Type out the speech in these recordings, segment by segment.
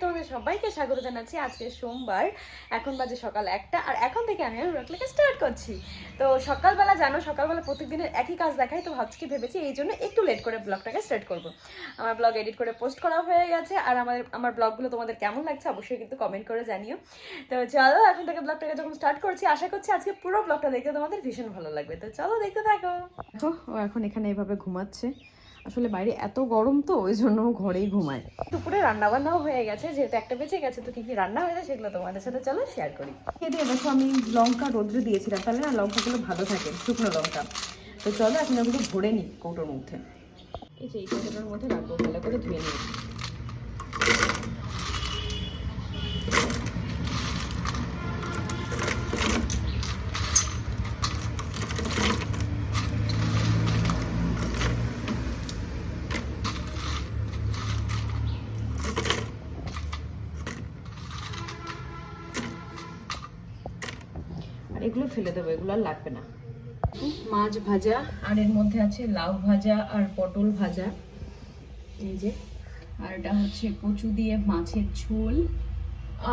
তোমাদের সবাইকে স্বাগত জানাচ্ছি। আজকে সোমবার, এখন বাজে সকাল 1টা, আর এখন থেকে আমি আমার ব্লগটাকে স্টার্ট করছি। তো সকালবেলা জানো, সকালবেলা প্রত্যেকদিনের একই কাজ দেখাই, তো ভেবেছি এই জন্য একটু লেট করে ব্লগটাকে স্টার্ট করব। আমার ব্লগ এডিট করে পোস্ট করা হয়ে গেছে, আর আমার ব্লগগুলো তোমাদের কেমন লাগছে অবশ্যই কিন্তু কমেন্ট করে জানিও। তো চলো এখন থেকে ব্লগটাকে যখন স্টার্ট করছি, আশা করছি আজকে পুরো ব্লগটা দেখতে তোমাদের ভীষণ ভালো লাগবে। তো চলো দেখতে থাকো। দেখো ও এখন এখানে এভাবে ঘুমাচ্ছে। আসলে বাইরে এত গরম তো ওই জন্য ঘরেই ঘুমায়। দুপুরে রান্না বান্নাও হয়ে গেছে, যেহেতু 1টা বেজে গেছে, তো কি কি রান্না হয়েছে সেগুলো তোমাদের সাথে চলো শেয়ার করি। দিয়ে দেখো আমি লঙ্কা রোদ্রে দিয়েছিলাম, তাহলে না লঙ্কাগুলো ভালো থাকে, শুকনো লঙ্কা। তো চলো এখন ওগুলো ভরে নিই কৌটোর মধ্যে। এই যে এই কৌটোর মধ্যে রাখবো, ভালো করে ধুয়ে নিই। আর এগুলো ফেলে দেবো, এগুলো আর লাগবে না। মাছ ভাজা, আর এর মধ্যে আছে লাউ ভাজা আর পটল ভাজা, এই যে। আর এটা হচ্ছে কচু দিয়ে মাছের ঝোল,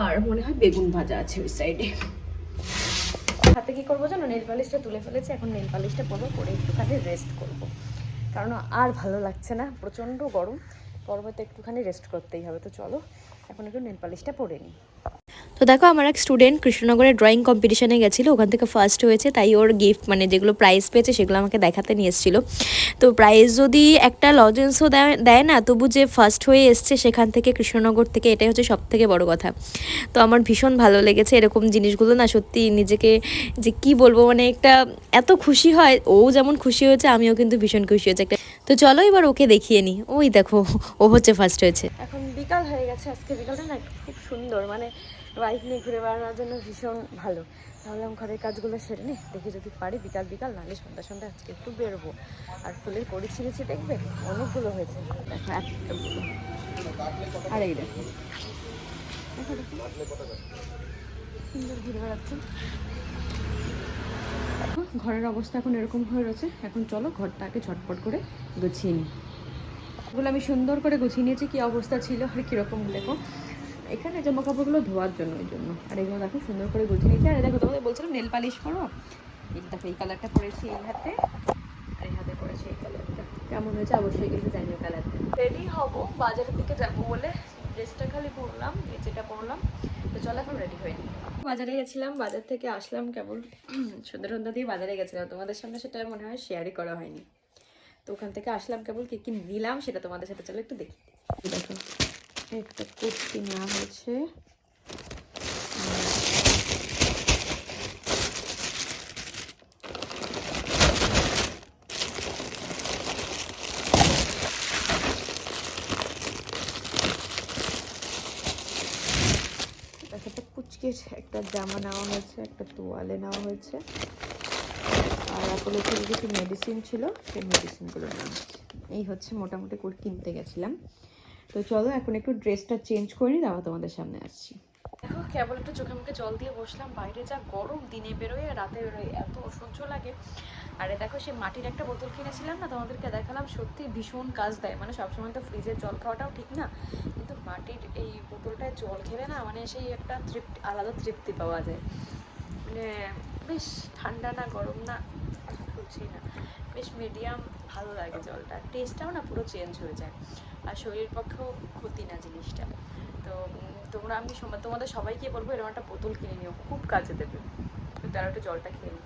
আর মনে হয় বেগুন ভাজা আছে ওই সাইডে। হাতে কি করবো জানো, নেল পালিশটা তুলে ফেলেছি, এখন নেল পালিশটা পরবো, পরে একটুখানি রেস্ট করবো, কারণ আর ভালো লাগছে না, প্রচণ্ড গরম। গরমে তো একটুখানি রেস্ট করতেই হবে। তো চলো এখন একটু নেল পালিশটা পরে নিই। তো দেখো আমার এক স্টুডেন্ট কৃষ্ণনগরের ড্রয়িং কম্পিটিশনে গেছিলো, ওখান থেকে ফার্স্ট হয়েছে, তাই ওর গিফট মানে যেগুলো প্রাইজ পেয়েছে সেগুলো আমাকে দেখাতে নিয়ে এসেছিলো। তো প্রাইজ যদি একটা লজেন্সও দেয় না, তবু যে ফার্স্ট হয়ে এসছে সেখান থেকে, কৃষ্ণনগর থেকে, এটাই হচ্ছে সব থেকে বড় কথা। তো আমার ভীষণ ভালো লেগেছে এরকম জিনিসগুলো, না সত্যি নিজেকে যে কি বলবো, মানে একটা এত খুশি হয়, ও যেমন খুশি হয়েছে আমিও কিন্তু ভীষণ খুশি হয়েছে একটা। তো চলো এবার ওকে দেখিয়ে নিই, ওই দেখো ও হচ্ছে ফার্স্ট হয়েছে। এখন বিকাল হয়ে গেছে, আজকে বিকালটা না খুব সুন্দর, মানে বাইক নিয়ে ঘুরে বেড়ানোর জন্য ভীষণ ভালো। তাহলে আমি ঘরের কাজগুলো সেরে নিই, দেখি যদি পারি বিকাল বিকাল, নাহলে সন্ধ্যা সন্ধ্যা আজকে একটু বেরোবো। আর ফুলের কড়ি ছিঁড়েছি, দেখবে অনেকগুলো হয়েছে, দেখো এতগুলো। আর এই দেখো সুন্দর ঘুরে বেড়াচ্ছে। ঘরের অবস্থা এখন এরকম হয়ে রয়েছে, এখন চলো ঘরটাকে ঝটপট করে গুছিয়ে নিই। এগুলো আমি সুন্দর করে গুছিয়ে নিয়েছি, কি অবস্থা ছিল আর কীরকম দেখো। এখানে জামা কাপড়গুলো ধোয়ার জন্য, ওই জন্য। আর এগুলো দেখো সুন্দর করে গুছিয়ে নিয়েছি। আর দেখো তোমাদের বলছিলাম নেল পালিশ করো, এই দেখো এই কালারটা পরেছি এই হাতে, আর এই হাতে পরেছি এই কালারটা। কেমন হয়েছে অবশ্যই কিন্তু জানিও কালারটা। রেডি হবো, বাজারের দিকে যাবো বলে ড্রেসটা খালি পরলাম, যেটা পরলাম। তো চলো এখন রেডি হয়নি। বাজারে গেছিলাম, বাজার থেকে আসলাম কেবল, সন্ধ্যা সন্ধ্যা দিয়ে বাজারে গেছিলাম, তোমাদের সামনে সেটা মনে হয় শেয়ারই করা হয়নি। তো ওখান থেকে আসলাম কেবল, কি কি নিলাম সেটা তোমাদের সাথে চলো একটু দেখি। দেখো একটা কুর্তি নেওয়া হয়েছে, একটা কুচকের একটা জামা নেওয়া হয়েছে, একটা তোয়ালে নেওয়া হয়েছে, আর আপনি কিছু মেডিসিন ছিল, সেই মেডিসিনগুলো নেওয়া হয়েছে। এই হচ্ছে মোটামুটি করে কিনতে গেছিলাম। তো চলো এখন একটু ড্রেসটা চেঞ্জ করে নিই, তারপর তোমাদের সামনে আসছি। দেখো কেবল একটু চোখে মুখে জল দিয়ে বসলাম, বাইরে যা গরম, দিনে বেরোয় রাতে বেরোয়, এত অসহ্য লাগে। আরে দেখো সে মাটির একটা বোতল কিনেছিলাম না, তোমাদেরকে দেখালাম, সত্যি ভীষণ কাজ দেয়। মানে সবসময় তো ফ্রিজের জল খাওয়াটাও ঠিক না, কিন্তু মাটির এই বোতলটায় জল খেলে না, মানে সেই একটা তৃপ্তি, আলাদা তৃপ্তি পাওয়া যায়। মানে বেশ ঠান্ডা না গরম না, বুঝছি না, বেশ মিডিয়াম ভালো লাগে জলটা, টেস্টটাও না পুরো চেঞ্জ হয়ে যায়, আর শরীরের পক্ষেও ক্ষতি না জিনিসটা। তো আমি তোমাদের সবাইকে বলবো এরকম একটা বোতল কিনে নিও, খুব কাজে দেবে। তো তারা একটু জলটা খেয়ে নিই।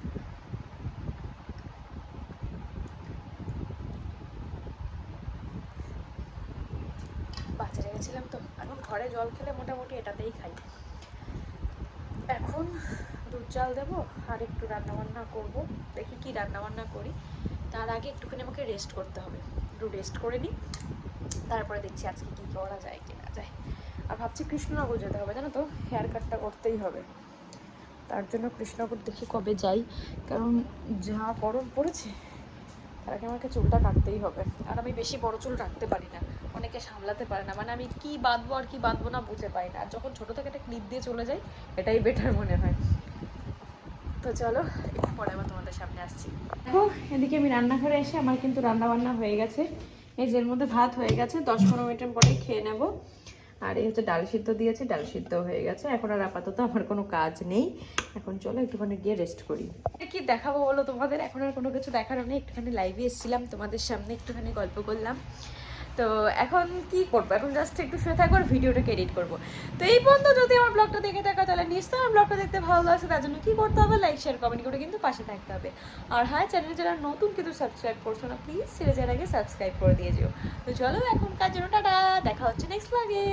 বাজারে গেছিলাম তো, এখন ঘরে জল খেলে মোটামুটি এটাতেই খাই। এখন দুধ চাল দেবো, আর একটু রান্নাবান্না করবো, দেখি কি রান্নাবান্না করি। তার আগে একটুখানি আমাকে রেস্ট করতে হবে, একটু রেস্ট করে নিই, তারপরে দেখছি আজকে কী করা যায় কি না যায়। আর ভাবছি কৃষ্ণনগর যেতে হবে, জানো তো, হেয়ার কাটটা করতেই হবে। তার জন্য কৃষ্ণনগর দেখি কবে যাই, কারণ যা গরম পড়েছে, তার আগে আমাকে চুলটা কাটতেই হবে। আর আমি বেশি বড় চুল রাখতে পারি না, অনেকে সামলাতে পারে না, মানে আমি কি বাঁধবো আর কি বাঁধবো না বুঝে পাই না। আর যখন ছোটো থেকে একটা ক্লিপ দিয়ে চলে যাই, এটাই বেটার মনে হয়। তো চলো একটু পরে আবার তোমাদের সামনে আসছি। দেখো এদিকে আমি রান্নাঘরে এসে, আমার কিন্তু রান্না বান্না হয়ে গেছে। এই যে এর মধ্যে ভাত হয়ে গেছে, 10-15 মিনিটের পরেই খেয়ে নেব। আর এই হচ্ছে ডাল সিদ্ধ দিয়েছি, ডাল সিদ্ধ হয়ে গেছে। এখন আর আপাতত আমার কোনো কাজ নেই, এখন চলো একটুখানি গিয়ে রেস্ট করি। কি দেখাবো বলো তোমাদের, এখন আর কোনো কিছু দেখানো নেই। একটুখানি লাইভে এসেছিলাম, তোমাদের সামনে একটুখানি গল্প করলাম। তো এখন কি করবো, এখন জাস্ট একটু শুয়ে থাকবো আর ভিডিওটাকে এডিট করবো। তো এই পর্যন্ত যদি আমার ব্লগটা দেখে থাকো তাহলে নিশ্চয়ই আমার ব্লগটা দেখতে ভালো লাগছে। তার জন্য কি করতে হবে, লাইক শেয়ার কমেন্ট করে কিন্তু পাশে থাকতে হবে। আর হ্যাঁ, চ্যানেলে যারা নতুন কিন্তু সাবস্ক্রাইব করছো না, প্লিজ ছেড়ে যাওয়ার আগে সাবস্ক্রাইব করে দিয়ে যেও। তো চলো এখনকার জন্য টাটা, দেখা হচ্ছে নেক্সট ব্লগে।